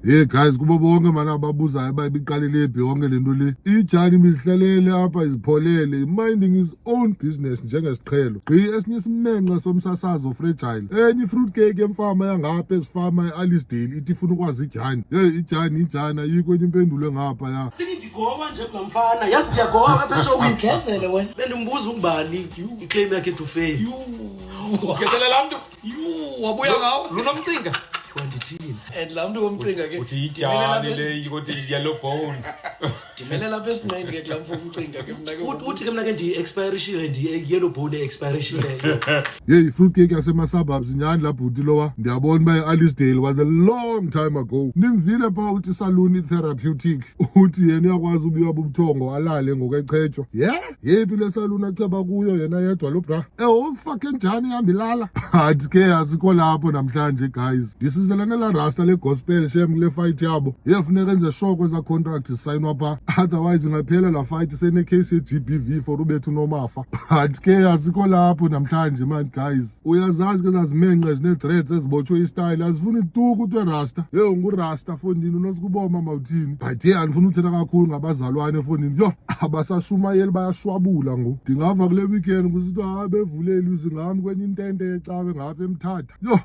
Hey guys, kuba bonke mana ababuzayo bayiqalile phi yonke lento le. Ijani mihlalele apha izipholele, minding his own business njengesiqhelo. Gqi esinye isimenqa somsasazo fragile. Enye fruit cake emfama yangapha ezifama eAlisdale ithi ifuna ukwazi ijani. Hey ijani ayikho enye impendulo ngapha ya. Ndigoba nje kulamfana. Yazi ndiyagoba apha eshowini. Ngezele wena. Bendimbuza ubani iclaim yakhe to fail. Ukhetela la mntu. Wabuya ngawo. Lunomcinga. Kwandithini. And la mntu womcinga ke. Uthi ijani le kodwa yellow bone. Dimele lapha esinqeni ke kulamfo umcinga ke mina ke. Uthi ke mina ke ndi-expirishile ndi-yellow bone expirishile. Hey, fruit cake yasema-suburbs nyani la bhuti lowa. Ndiyabona uba eAlisdale was a long time ago. Nimvile pha uthi saluni therapeutic. Uthi yena uyakwazi ubuya bubuthongo alale ngokwechetshwa. Yephi le saluni acheba kuyo yena yedwa lo bra. Ufake njani ihamba ilala? Athi ke asikho lapho namhlanje guys. Disizelana la rasta le gospel shem le fight yabo. Yefuneka enze sure kweza contract isayinwa pha. Otherwise ngaphela la fight sene-case yeGBV for ubetha uNoMafa. But ke asikho lapho namhlanje man guys. Uyazazi ke zazimenqe zine-threads ezibotshwe istyle azifuni ituku ukuthi rasta. Ngurasta fondini unosikuboma mawuthini. But andifuna uthetha kakhulu ngabazalwane efondini. Yo abasashumayeli bayashwabula ngo. Ndingava kule weekend kusithi bevulele uzingami kwenye intente ecawe ngapha eMthatha. Yo